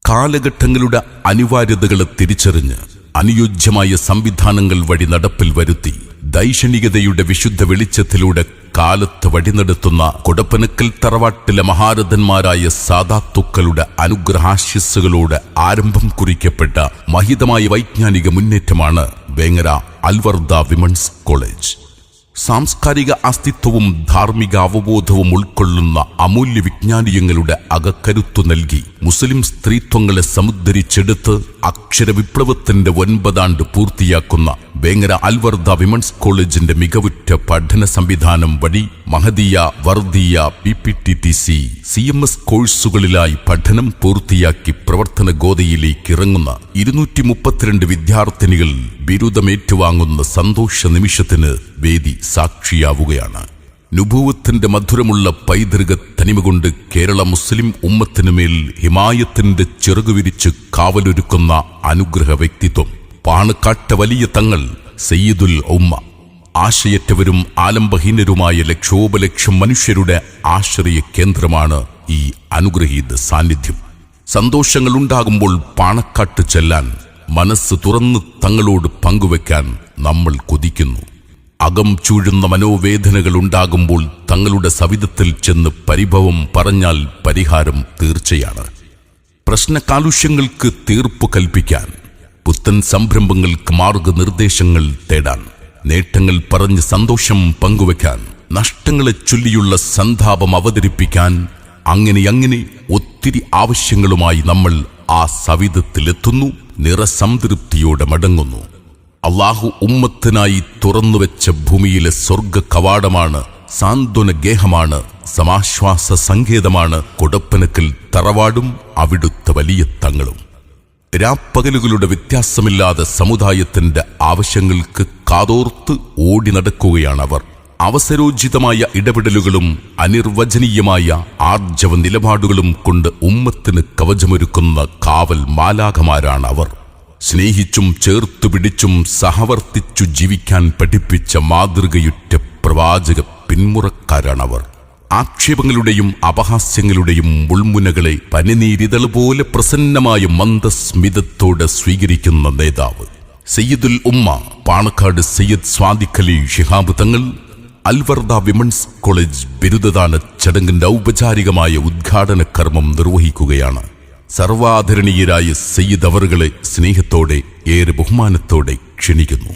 കാലഘട്ടങ്ങളുടെ അനിവാര്യതകളെ തിരിച്ചറിഞ്ഞ് അനുയോജ്യമായ സംവിധാനങ്ങൾ വഴി നടപ്പിൽ വരുത്തി ദൈക്ഷണികതയുടെ വിശുദ്ധ വെളിച്ചത്തിലൂടെ കാലത്ത് വഴിനടത്തുന്ന കൊടപ്പനക്കൽ തറവാട്ടിലെ മഹാരഥന്മാരായ സാദാത്തുക്കളുടെ അനുഗ്രഹാശിസ്സുകളോട് ആരംഭം കുറിക്കപ്പെട്ട മഹിതമായ വൈജ്ഞാനിക മുന്നേറ്റമാണ് വേങ്ങര അൽവർദ വിമൻസ് കോളേജ്. സാംസ്കാരിക അസ്തിത്വവും ധാർമ്മിക അവബോധവും ഉൾക്കൊള്ളുന്ന അമൂല്യ വിജ്ഞാനീയങ്ങളുടെ അകക്കരുത്തു നൽകി മുസ്ലിം സ്ത്രീത്വങ്ങളെ സമുദ്ധരിച്ചെടുത്ത് അക്ഷരവിപ്ലവത്തിന്റെ 9 ആണ്ട് പൂർത്തിയാക്കുന്ന വേങ്ങര അൽവർദ വിമൻസ് കോളേജിന്റെ മികവുറ്റ പഠന സംവിധാനം വഴി മഹദിയ, വർദിയ, PPTTC, CMS കോഴ്സുകളിലായി പഠനം പൂർത്തിയാക്കി പ്രവർത്തന ഗോതയിലേക്ക് ഇറങ്ങുന്ന 232 വിദ്യാർത്ഥിനികൾ ബിരുദമേറ്റുവാങ്ങുന്ന സന്തോഷ നിമിഷത്തിന് വേദി സാക്ഷിയാവുകയാണ്. നുബൂവത്തിന്റെ മധുരമുള്ള പൈതൃക തനിമ കൊണ്ട് കേരള മുസ്ലിം ഉമ്മത്തിനുമേൽ ഹിമായത്തിന്റെ ചിറകുവിരിച്ച് കാവലൊരുക്കുന്ന അനുഗ്രഹ വ്യക്തിത്വം പാണക്കാട്ടെ വലിയ തങ്ങൾ സയ്യിദുൽ ഉമ്മ. ആശയറ്റവരും ആലംബഹീനരുമായ ലക്ഷോപലക്ഷം മനുഷ്യരുടെ ആശ്രയ കേന്ദ്രമാണ് ഈ അനുഗ്രഹീത സാന്നിധ്യം. സന്തോഷങ്ങളുണ്ടാകുമ്പോൾ പാണക്കാട്ട് ചെല്ലാൻ, മനസ്സ് തുറന്ന് തങ്ങളോട് പങ്കുവെക്കാൻ നമ്മൾ കൊതിക്കുന്നു. അകം ചൂഴുന്ന മനോവേദനകൾ ഉണ്ടാകുമ്പോൾ തങ്ങളുടെ സവിധത്തിൽ ചെന്ന് പരിഭവം പറഞ്ഞാൽ പരിഹാരം തീർച്ചയാണ്. പ്രശ്നകാലുഷ്യങ്ങൾക്ക് തീർപ്പു കൽപ്പിക്കാൻ, പുത്തൻ സംരംഭങ്ങൾക്ക് മാർഗനിർദ്ദേശങ്ങൾ തേടാൻ, നേട്ടങ്ങൾ പറഞ്ഞ് സന്തോഷം പങ്കുവെക്കാൻ, നഷ്ടങ്ങളെ ചൊല്ലിയുള്ള സന്താപം അവതരിപ്പിക്കാൻ, അങ്ങനെ ഒത്തിരി ആവശ്യങ്ങളുമായി നമ്മൾ ആ സവിധത്തിലെത്തുന്നു. നിറസംതൃപ്തിയോടെ മടങ്ങുന്നു. അള്ളാഹു ഉമ്മത്തിനായി തുറന്നുവെച്ച ഭൂമിയിലെ സ്വർഗ കവാടമാണ്, സാന്ത്വന ഗേഹമാണ്, സമാശ്വാസ സങ്കേതമാണ് കൊടപ്പനക്കൽ തറവാടും അവിടുത്തെ വലിയ തങ്ങളും. രാപ്പകലുകളുടെ വ്യത്യാസമില്ലാതെ സമുദായത്തിന്റെ ആവശ്യങ്ങൾക്ക് കാതോർത്ത് ഓടി നടക്കുകയാണവർ. അവസരോചിതമായ ഇടപെടലുകളും അനിർവചനീയമായ ആർജവ നിലപാടുകളും കൊണ്ട് ഉമ്മത്തിന് കവചമൊരുക്കുന്ന കാവൽ മാലാഖമാരാണവർ. സ്നേഹിച്ചും ചേർത്തുപിടിച്ചും സഹവർത്തിച്ചു ജീവിക്കാൻ പഠിപ്പിച്ച മാതൃകയുറ്റ പ്രവാചക പിന്മുറക്കാരാണവർ. ആക്ഷേപങ്ങളുടെയും അപഹാസ്യങ്ങളുടെയും മുൾമുനകളെ പനിനീരിതൾ പോലെ പ്രസന്നമായ മന്ദസ്മിതത്തോടെ സ്വീകരിക്കുന്ന നേതാവ് സയ്യിദുൽ ഉമ്മ പാണക്കാട് സയ്യിദ് സ്വാദിഖലി ശിഹാബ് തങ്ങൾ അൽവർദ വിമൻസ് കോളേജ് ബിരുദദാന ചടങ്ങിന്റെ ഔപചാരികമായ ഉദ്ഘാടന കർമ്മം നിർവഹിക്കുകയാണ്. സർവാദരണീയരായ സയ്യിദ് അവറുകളെ സ്നേഹത്തോടെ ഏറെ ബഹുമാനത്തോടെ ക്ഷണിക്കുന്നു.